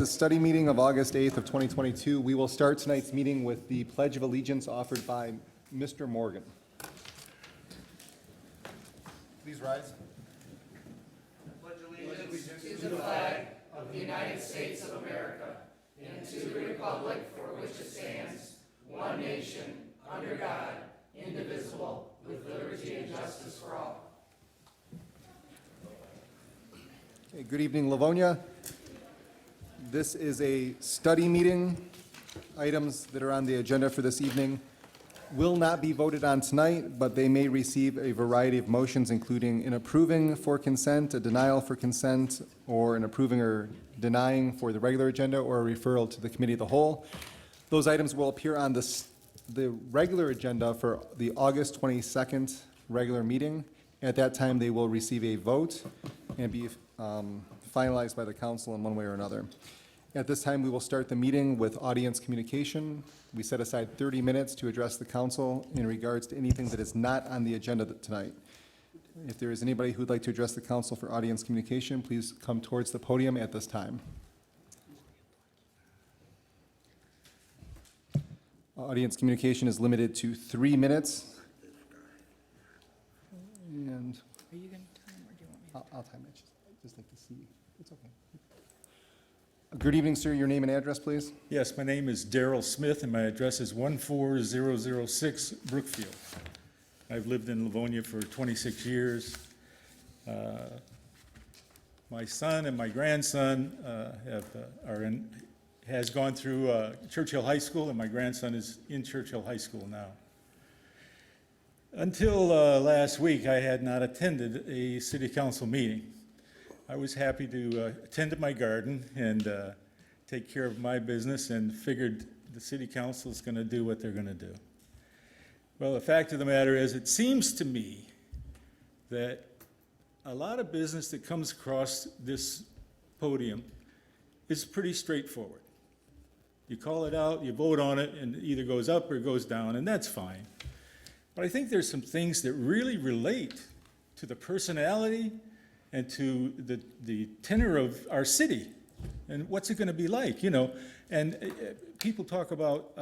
the study meeting of August 8th of 2022. We will start tonight's meeting with the Pledge of Allegiance offered by Mr. Morgan. Please rise. I pledge allegiance to the flag of the United States of America and to the republic for which it stands, one nation, under God, indivisible, with liberty and justice for all. Okay, good evening, Livonia. This is a study meeting. Items that are on the agenda for this evening will not be voted on tonight, but they may receive a variety of motions, including an approving for consent, a denial for consent, or an approving or denying for the regular agenda, or a referral to the committee of the whole. Those items will appear on the regular agenda for the August 22nd regular meeting. At that time, they will receive a vote and be finalized by the council in one way or another. At this time, we will start the meeting with audience communication. We set aside 30 minutes to address the council in regards to anything that is not on the agenda tonight. If there is anybody who would like to address the council for audience communication, please come towards the podium at this time. Audience communication is limited to 3 minutes. And Are you going to time or do you want me to? I'll time it. I'd just like to see. It's okay. Good evening, sir. Your name and address, please. Yes, my name is Daryl Smith, and my address is 14006 Brookfield. I've lived in Livonia for 26 years. My son and my grandson has gone through Churchill High School, and my grandson is in Churchill High School now. Until last week, I had not attended a city council meeting. I was happy to attend to my garden and take care of my business, and figured the city council is going to do what they're going to do. Well, the fact of the matter is, it seems to me that a lot of business that comes across this podium is pretty straightforward. You call it out, you vote on it, and it either goes up or goes down, and that's fine. But I think there's some things that really relate to the personality and to the tenor of our city, and what's it going to be like, you know. And people talk about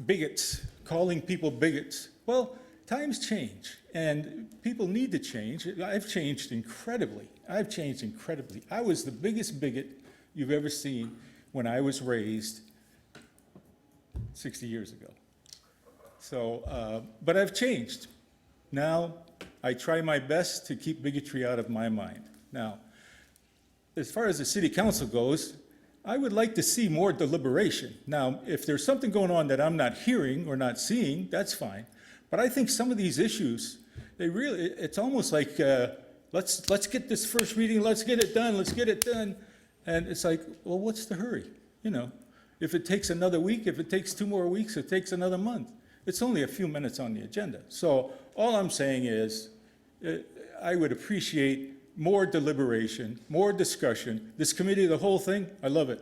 bigots, calling people bigots. Well, times change, and people need to change. I've changed incredibly. I was the biggest bigot you've ever seen when I was raised 60 years ago. So, but I've changed. Now, I try my best to keep bigotry out of my mind. Now, as far as the city council goes, I would like to see more deliberation. Now, if there's something going on that I'm not hearing or not seeing, that's fine. But I think some of these issues, it's almost like, let's get this first reading, let's get it done. And it's like, well, what's the hurry? You know, if it takes another week, if it takes 2 more weeks, it takes another month. It's only a few minutes on the agenda. So all I'm saying is, I would appreciate more deliberation, more discussion. This committee of the whole thing, I love it.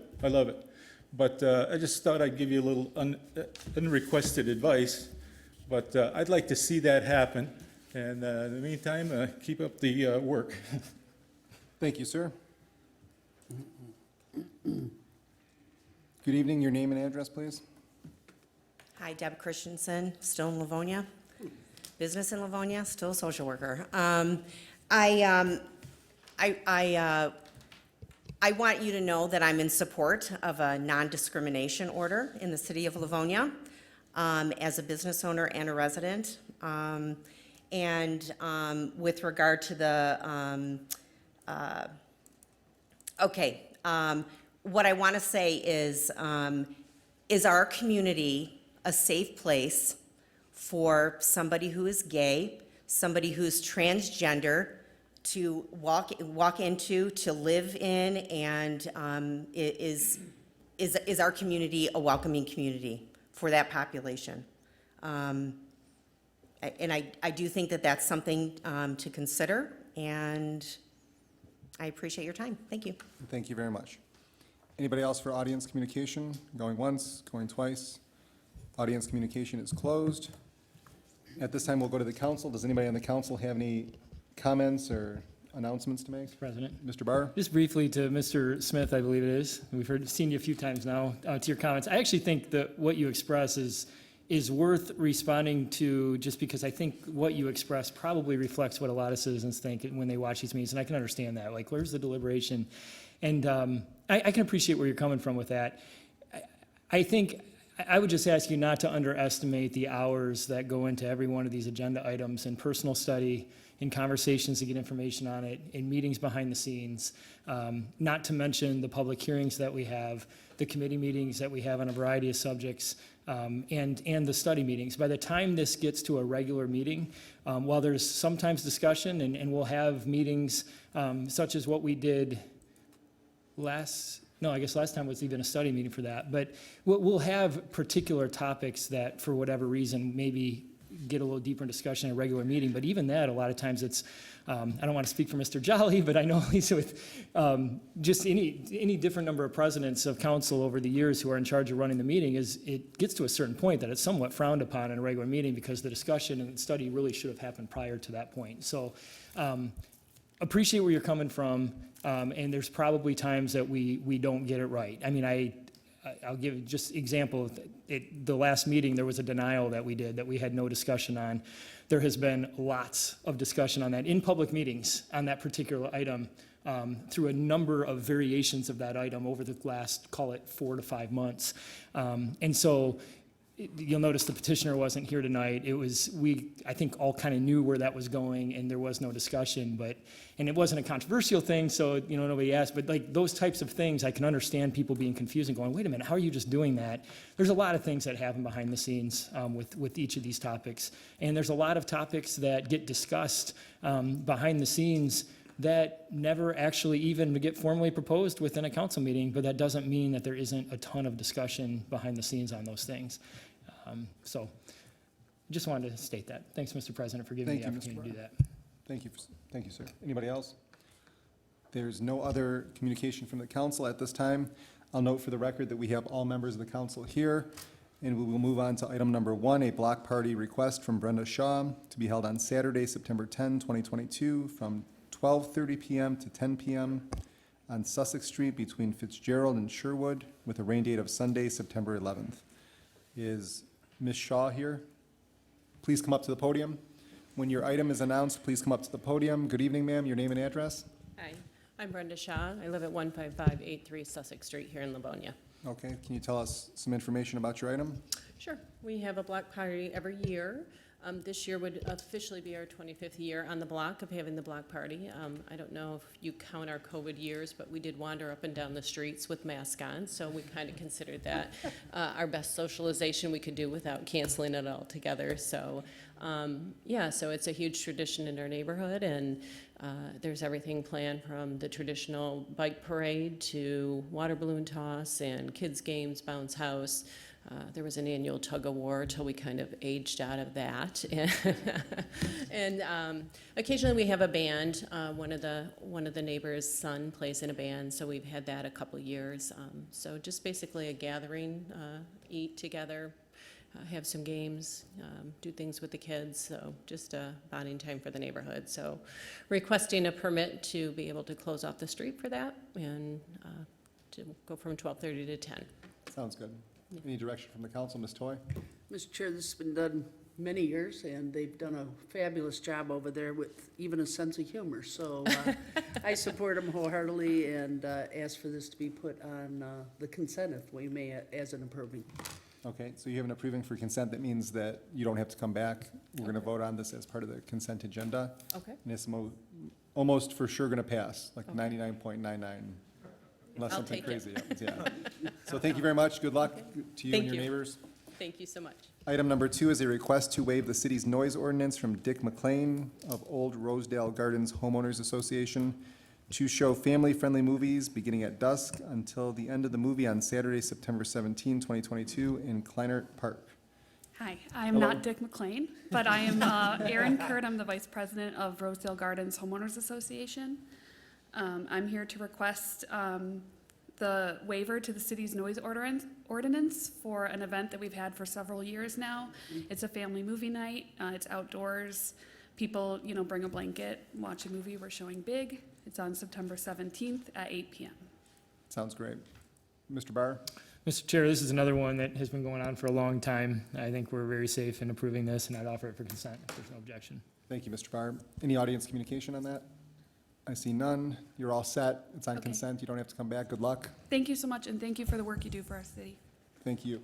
But I just thought I'd give you a little unrequested advice. But I'd like to see that happen. And in the meantime, keep up the work. Thank you, sir. Good evening. Your name and address, please. Hi, Deb Christensen, still in Livonia. Business in Livonia, still a social worker. I want you to know that I'm in support of a non-discrimination order in the city of Livonia as a business owner and a resident. With regard to the, what I want to say is our community a safe place for somebody who is gay, somebody who's transgender, to walk into, to live in, and is our community a welcoming community for that population? And I do think that that's something to consider, and I appreciate your time. Thank you. Thank you very much. Anybody else for audience communication? Going once, going twice? Audience communication is closed. At this time, we'll go to the council. Does anybody on the council have any comments or announcements to make? President. Mr. Barr? Just briefly to Mr. Smith, I believe it is. We've seen you a few times now, to your comments. I actually think that what you express is worth responding to, just because I think what you express probably reflects what a lot of citizens think when they watch these meetings, and I can understand that. Like, where's the deliberation? And I can appreciate where you're coming from with that. I think I would just ask you not to underestimate the hours that go into every one of these agenda items in personal study, in conversations to get information on it, in meetings behind the scenes, not to mention the public hearings that we have, the committee meetings that we have on a variety of subjects, and the study meetings. By the time this gets to a regular meeting, while there's sometimes discussion, and we'll have meetings such as what we did last time was even a study meeting for that, but we'll have particular topics that, for whatever reason, maybe get a little deeper in discussion in a regular meeting, but even that, a lot of times it's, I don't want to speak for Mr. Jolly, but I know at least with just any different number of presidents of council over the years who are in charge of running the meeting, is it gets to a certain point that it's somewhat frowned upon in a regular meeting, because the discussion and study really should have happened prior to that point. So appreciate where you're coming from, and there's probably times that we don't get it right. I mean, I'll give just example. The last meeting, there was a denial that we did that we had no discussion on. There has been lots of discussion on that in public meetings on that particular item through a number of variations of that item over the last, call it 4 to 5 months. And so you'll notice the petitioner wasn't here tonight. It was, I think, all kind of knew where that was going, and there was no discussion, and it wasn't a controversial thing, so, nobody asked, but like those types of things, I can understand people being confused and going, wait a minute, how are you just doing that? There's a lot of things that happen behind the scenes with each of these topics, and there's a lot of topics that get discussed behind the scenes that never actually even get formally proposed within a council meeting, but that doesn't mean that there isn't a ton of discussion behind the scenes on those things. So just wanted to state that. Thanks, Mr. President, for giving me the opportunity to do that. Thank you, sir. Anybody else? There's no other communication from the council at this time. I'll note for the record that we have all members of the council here, and we will move on to item number 1, a block party request from Brenda Shaw to be held on Saturday, September 10, 2022, from 12:30 p.m. to 10 p.m. on Sussex Street between Fitzgerald and Sherwood, with a rain date of Sunday, September 11th. Is Ms. Shaw here? Please come up to the podium. When your item is announced, please come up to the podium. Good evening, ma'am. Your name and address? Hi, I'm Brenda Shaw. I live at 15583 Sussex Street here in Livonia. Okay, can you tell us some information about your item? Sure. We have a block party every year. This year would officially be our 25th year on the block of having the block party. I don't know if you count our COVID years, but we did wander up and down the streets with masks on, so we kind of considered that our best socialization we could do without canceling it altogether. So, yeah, so it's a huge tradition in our neighborhood, and there's everything planned from the traditional bike parade to water balloon toss and kids' games, bounce house. There was an annual tug of war till we kind of aged out of that, and occasionally we have a band. One of the neighbors' son plays in a band, so we've had that a couple years. So just basically a gathering, eat together, have some games, do things with the kids. So just a bonding time for the neighborhood. So requesting a permit to be able to close off the street for that and to go from 12:30 to 10. Sounds good. Any direction from the council, Ms. Toy? Mr. Chair, this has been done many years, and they've done a fabulous job over there with even a sense of humor. So I support them wholeheartedly and ask for this to be put on the consent if we may, as an approving. Okay, so you have an approving for consent. That means that you don't have to come back. We're going to vote on this as part of the consent agenda. Okay. And it's almost for sure going to pass, like Okay. 99.99. Unless I'll something take crazy happens, yeah. So thank you very much. Good luck to you Thank and your you. neighbors. Thank you so much. Item number 2 is a request to waive the city's noise ordinance from Dick McLain of Old Rosedale Gardens Homeowners Association to show family-friendly movies beginning at dusk until the end of the movie on Saturday, September 17, 2022 in Kleinert Park. Hi, I am Hello. not Dick McLain, but I am Erin Kurt. I'm the Vice President of Rosedale Gardens Homeowners Association. I'm here to request the waiver to the city's noise ordinance for an event that we've had for several years now. It's a family movie night. It's outdoors. people, bring a blanket, watch a movie. We're showing Big. It's on September 17th at 8 p.m. Sounds great. Mr. Barr? Mr. Chair, this is another one that has been going on for a long time. I think we're very safe in approving this, and I'd offer it for consent if there's no objection. Thank you, Mr. Barr. Any audience communication on that? I see none. You're all set. It's on Okay. consent. You don't have to come back. Good luck. Thank you so much, and thank you for the work you do for our city. Thank you.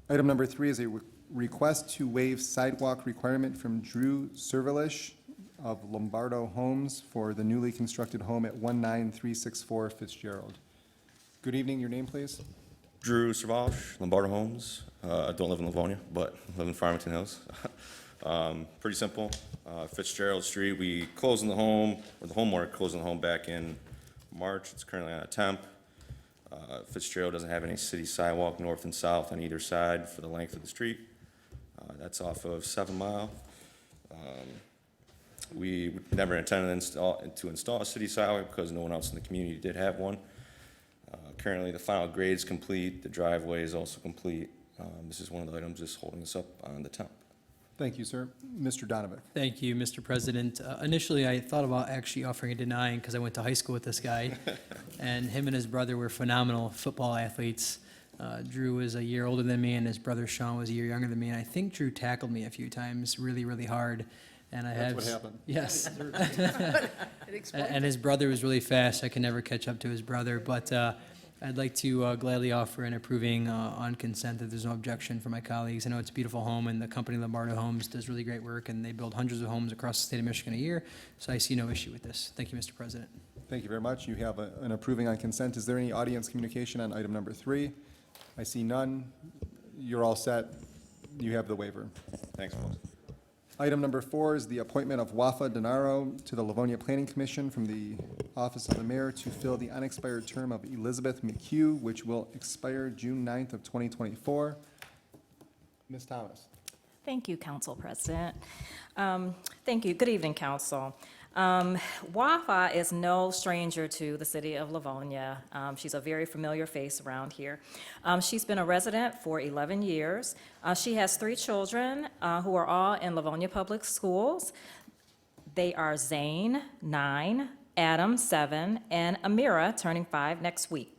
Item number 3 is a request to waive sidewalk requirement from Drew Servalish of Lombaro Homes for the newly constructed home at 19364 Fitzgerald. Good evening. Your name, please? Drew Servalish, Lombaro Homes. I don't live in Livonia, but live in Farmington Hills. Pretty simple. Fitzgerald Street, we closed on the home, or the homeowner closed on the home back in March. It's currently on a temp. Fitzgerald doesn't have any city sidewalk north and south on either side for the length of the street. That's off of 7 Mile. We never intended to install a city sidewalk because no one else in the community did have one. Currently, the final grade is complete. The driveway is also complete. This is one of the items just holding us up on the temp. Thank you, sir. Mr. Donovan. Thank you, Mr. President. Initially, I thought about actually offering a denying because I went to high school with this guy, and him and his brother were phenomenal football athletes. Drew was a year older than me, and his brother Sean was a year younger than me, and I think Drew tackled me a few times really, really hard. And I That's what happened. Yes. It explains. And his brother was really fast. I could never catch up to his brother, but I'd like to gladly offer an approving on consent if there's no objection from my colleagues. I know it's a beautiful home, and the company Lombaro Homes does really great work, and they build hundreds of homes across the state of Michigan a year, so I see no issue with this. Thank you, Mr. President. Thank you very much. You have an approving on consent. Is there any audience communication on item number 3? I see none. You're all set. You have the waiver. Thanks, folks. Item number 4 is the appointment of WAFA DINARO to the Livonia Planning Commission from the Office of the Mayor to fill the unexpired term of Elizabeth McCue, which will expire June 9th of 2024. Ms. Thomas. Thank you, Council President. Thank you. Good evening, Council. WAFA is no stranger to the city of Livonia. She's a very familiar face around here. She's been a resident for 11 years. She has 3 children who are all in Livonia Public Schools. They are Zane, 9, Adam, 7, and Amira, turning 5 next week.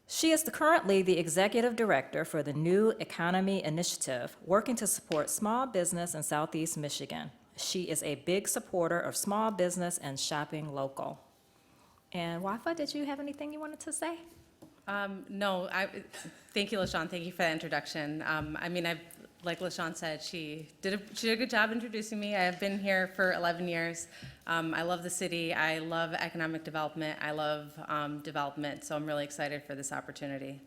She is currently the executive director for the New Economy Initiative, working to support small business in Southeast Michigan. She is a big supporter of small business and shopping local. And WAFA, did you have anything you wanted to say? No, thank you, LaShawn. Thank you for that introduction. Like LaShawn said, she did a good job introducing me. I have been here for 11 years. I love the city. I love economic development. I love development, so I'm really excited for this opportunity.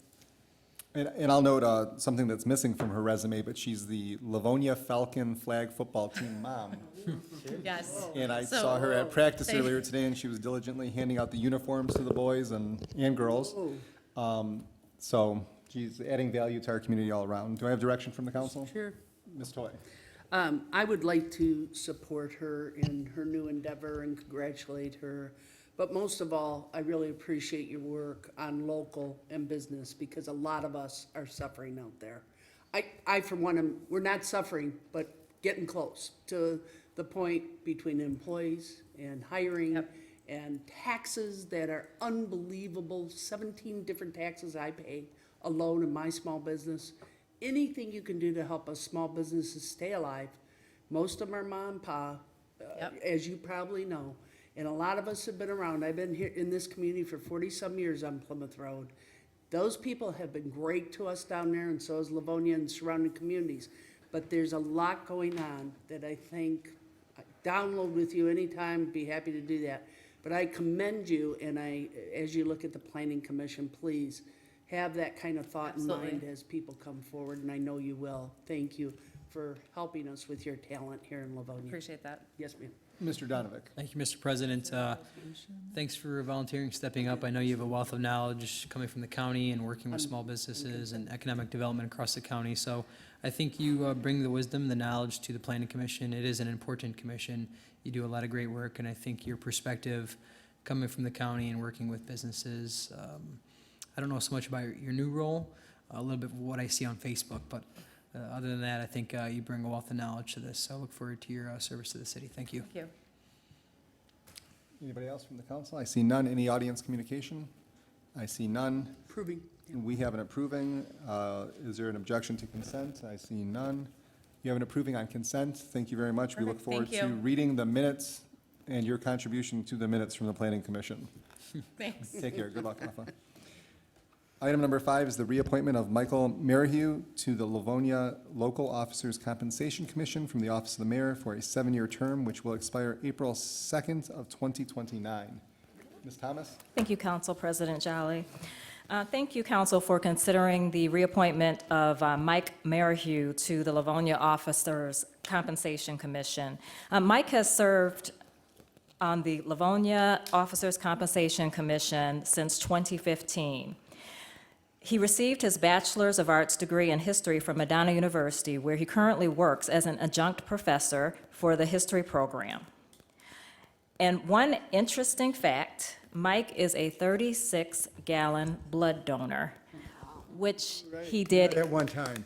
And I'll note something that's missing from her resume, but she's the Livonia Falcon flag football team mom. Yes. And I So- saw her at practice Thank- earlier today, and she was diligently handing out the uniforms to the boys and girls. So she's adding value to our community all around. Do I have direction from the council? Sure. Ms. Toy. I would like to support her in her new endeavor and congratulate her. But most of all, I really appreciate your work on local and business because a lot of us are suffering out there. I for one, we're not suffering, but getting close to the point between employees and hiring Yep. and taxes that are unbelievable, 17 different taxes I pay alone in my small business. Anything you can do to help us small businesses stay alive. Most of them are mom and pa, Yep. as you probably know. And a lot of us have been around. I've been here in this community for 40-some years on Plymouth Road. Those people have been great to us down there, and so has Livonia and surrounding communities. But there's a lot going on that I think, download with you anytime, be happy to do that. But I commend you, and as you look at the Planning Commission, please have that kind of thought in mind Absolutely. as people come forward, and I know you will. Thank you for helping us with your talent here in Livonia. Appreciate that. Yes, ma'am. Mr. Donovic. Thank you, Mr. President. Thanks for volunteering, stepping up. I know you have a wealth of knowledge coming from the county and working with small businesses and economic development across the county. So I think you bring the wisdom, the knowledge to the Planning Commission. It is an important commission. You do a lot of great work, and I think your perspective coming from the county and working with businesses, I don't know so much about your new role, a little bit of what I see on Facebook, but Other than that, I think you bring a wealth of knowledge to this, so I look forward to your service to the city. Thank you. Thank you. Anybody else from the council? I see none. Any audience communication? I see none. Approving. We have an approving. Is there an objection to consent? I see none. You have an approving on consent. Thank you very much. We look Perfect. forward Thank to you. reading the minutes and your contribution to the minutes from the Planning Commission. Thanks. Take care. Good luck, Rafa. Item number 5 is the reappointment of Michael MARIHUGH to the Livonia Local Officers Compensation Commission from the Office of the Mayor for a 7-year term, which will expire April 2nd of 2029. Ms. Thomas? Thank you, Council President Jolly. Thank you, Council, for considering the reappointment of Mike MARIHUGH to the Livonia Officers Compensation Commission. Mike has served on the Livonia Officers Compensation Commission since 2015. He received his Bachelor's of Arts degree in history from Madonna University, where he currently works as an adjunct professor for the history program. And one interesting fact, Mike is a 36-gallon blood donor, which he did, At one time.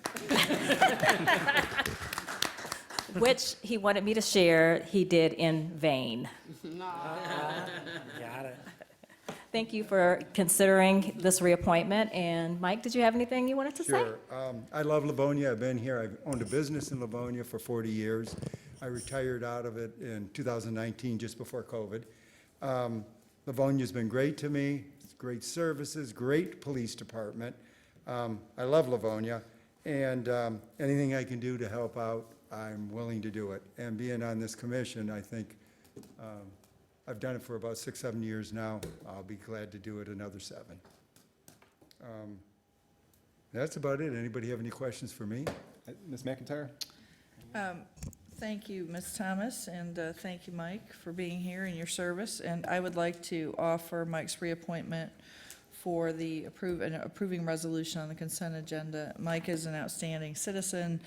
which he wanted me to share, he did in vain. Got it. Thank you for considering this reappointment. And Mike, did you have anything you wanted to say? Sure. I love Livonia. I've been here. I've owned a business in Livonia for 40 years. I retired out of it in 2019, just before COVID. Livonia's been great to me. It's great services, great police department. I love Livonia, and anything I can do to help out, I'm willing to do it. And being on this commission, I think I've done it for about 6, 7 years now. I'll be glad to do it another 7. That's about it. Anybody have any questions for me? Ms. McIntyre? Thank you, Ms. Thomas, and thank you, Mike, for being here and your service. And I would like to offer Mike's reappointment for the approving resolution on the consent agenda. Mike is an outstanding citizen.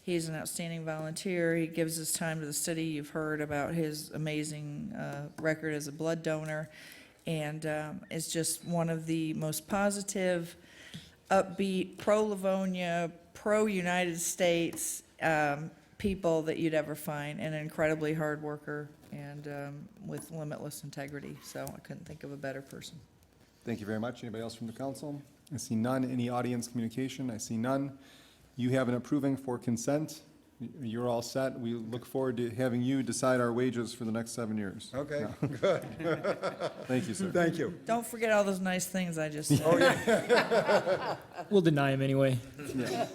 He's an outstanding volunteer. He gives his time to the city. You've heard about his amazing record as a blood donor, and is just one of the most positive, upbeat, pro-Livonia, pro-United States people that you'd ever find, and an incredibly hard worker and with limitless integrity. So I couldn't think of a better person. Thank you very much. Anybody else from the council? I see none. Any audience communication? I see none. You have an approving for consent. You're all set. We look forward to having you decide our wages for the next 7 years. Okay, good. Thank you, sir. Thank you. Don't forget all those nice things I just said. Oh, yeah. We'll deny him anyway. Yeah.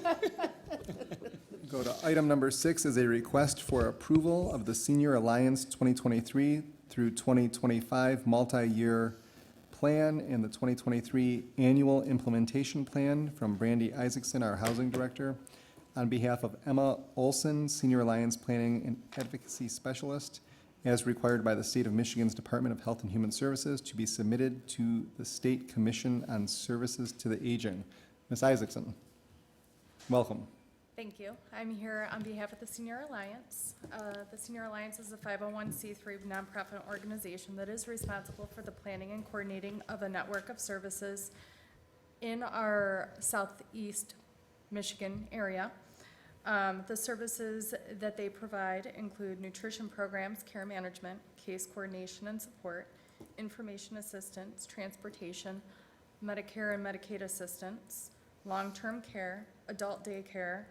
Go to item number 6 is a request for approval of the Senior Alliance 2023 through 2025 multi-year plan and the 2023 annual implementation plan from Brandy Isaacson, our housing director, on behalf of Emma Olson, Senior Alliance Planning and Advocacy Specialist, as required by the State of Michigan's Department of Health and Human Services, to be submitted to the State Commission on Services to the Aging. Ms. Isaacson, welcome. Thank you. I'm here on behalf of the Senior Alliance. The Senior Alliance is a 501c3 nonprofit organization that is responsible for the planning and coordinating of a network of services in our southeast Michigan area. The services that they provide include nutrition programs, care management, case coordination and support, information assistance, transportation, Medicare and Medicaid assistance, long-term care, adult daycare,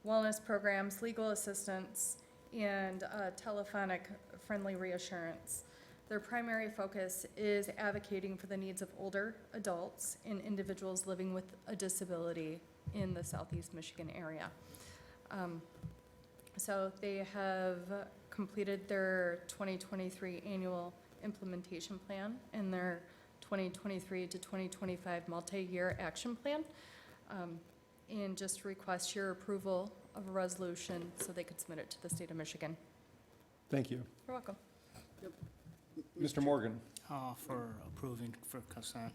wellness programs, legal assistance, and telephonic friendly reassurance. Their primary focus is advocating for the needs of older adults and individuals living with a disability in the southeast Michigan area. So they have completed their 2023 annual implementation plan and their 2023 to 2025 multi-year action plan. And just request your approval of a resolution so they could submit it to the state of Michigan. Thank you. You're welcome. Mr. Morgan, For approving for consent.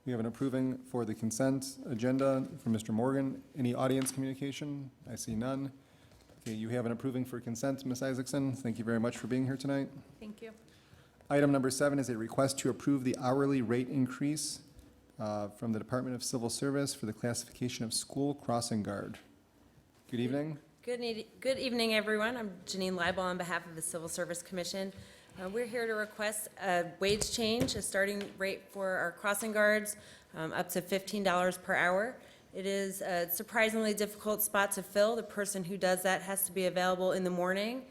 we have an approving for the consent agenda from Mr. Morgan. Any audience communication? I see none. Okay, you have an approving for consent, Ms. Isaacson. Thank you very much for being here tonight. Thank you. Item number 7 is a request to approve the hourly rate increase from the Department of Civil Service for the classification of school crossing guard. Good evening. Good evening, everyone. I'm Janine Leibel on behalf of the Civil Service Commission. We're here to request a wage change, a starting rate for our crossing guards, up to $15 per hour. It is a surprisingly difficult spot to fill. The person who does that has to be available in the morning,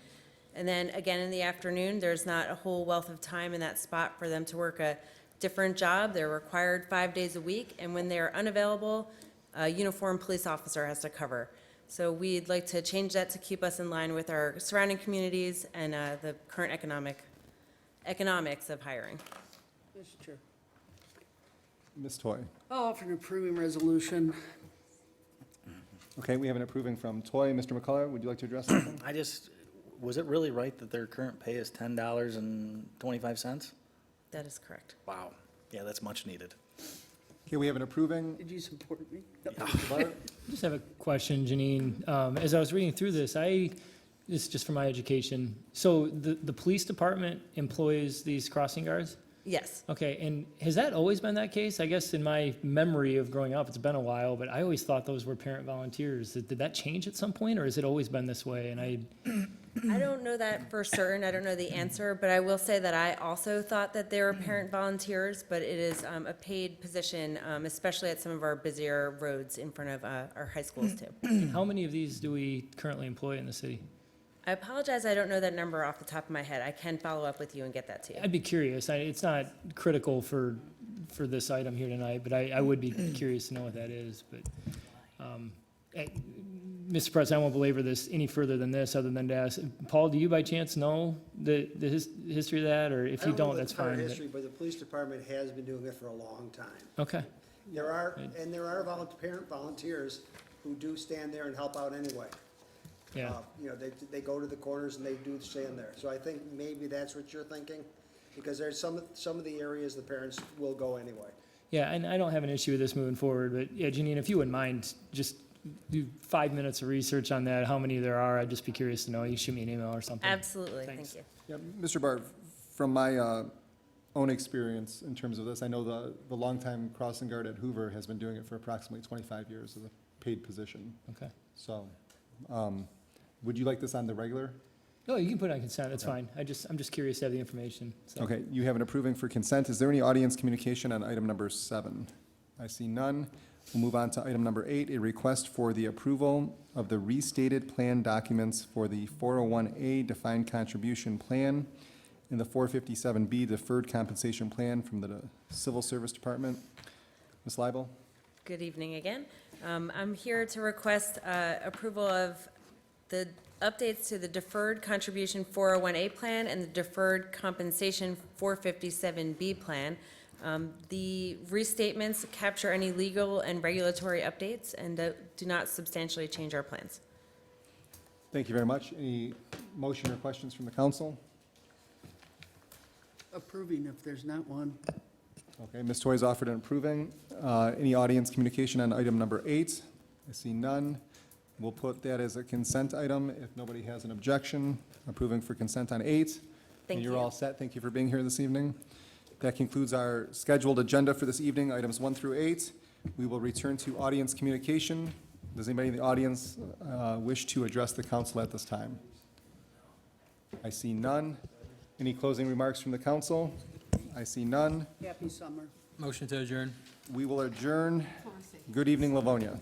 and then again in the afternoon. There's not a whole wealth of time in that spot for them to work a different job. They're required 5 days a week, and when they're unavailable, a uniformed police officer has to cover. So we'd like to change that to keep us in line with our surrounding communities and the current economics of hiring. Mr. Chair. Ms. Toy. I'll offer an approving resolution. Okay, we have an approving from Toy. Mr. McCullough, would you like to address something? Was it really right that their current pay is $10.25? That is correct. Wow. Yeah, that's much needed. Okay, we have an approving. Did you support me? Mr. Bart? I just have a question, Janine. As I was reading through this, this is just for my education. So the police department employs these crossing guards? Yes. Okay, and has that always been that case? I guess in my memory of growing up, it's been a while, but I always thought those were parent volunteers. Did that change at some point, or has it always been this way? And I don't know that for certain. I don't know the answer, but I will say that I also thought that they were parent volunteers, but it is a paid position, especially at some of our busier roads in front of our high schools too. how many of these do we currently employ in the city? I apologize, I don't know that number off the top of my head. I can follow up with you and get that to you. I'd be curious. It's not critical for this item here tonight, but I would be curious to know what that is. But, Mr. President, I won't belabor this any further than this, other than to ask, Paul, do you by chance know the history of that, or if you don't, that's fine. But the police department has been doing it for a long time. Okay. There are parent volunteers who do stand there and help out anyway. Yeah. They go to the corners and they do stand there. So I think maybe that's what you're thinking, because there's some of the areas the parents will go anyway. Yeah, and I don't have an issue with this moving forward, but yeah, Janine, if you wouldn't mind, just do 5 minutes of research on that, how many there are. I'd just be curious to know. You shoot me an email or something. Absolutely, Thanks. thank you. Yeah, Mr. Bart, from my own experience in terms of this, I know the longtime crossing guard at Hoover has been doing it for approximately 25 years as a paid position. Okay. So, would you like this on the regular? No, you can put it on consent, that's fine. I'm just curious to have the information, so. Okay, you have an approving for consent. Is there any audience communication on item number 7? I see none. We'll move on to item number 8, a request for the approval of the restated plan documents for the 401A defined contribution plan and the 457B deferred compensation plan from the Civil Service Department. Ms. Leibel? Good evening again. I'm here to request approval of the updates to the deferred contribution 401A plan and the deferred compensation 457B plan. The restatements capture any legal and regulatory updates and do not substantially change our plans. Thank you very much. Any motion or questions from the council? Approving if there's not one. Okay, Ms. Toy's offered an approving. Any audience communication on item number 8? I see none. We'll put that as a consent item if nobody has an objection. Approving for consent on 8. Thank And you. you're all set. Thank you for being here this evening. That concludes our scheduled agenda for this evening, items 1 through 8. We will return to audience communication. Does anybody in the audience wish to address the council at this time? I see none. Any closing remarks from the council? I see none. Happy summer. Motion to adjourn. We will adjourn. Good evening, Livonia.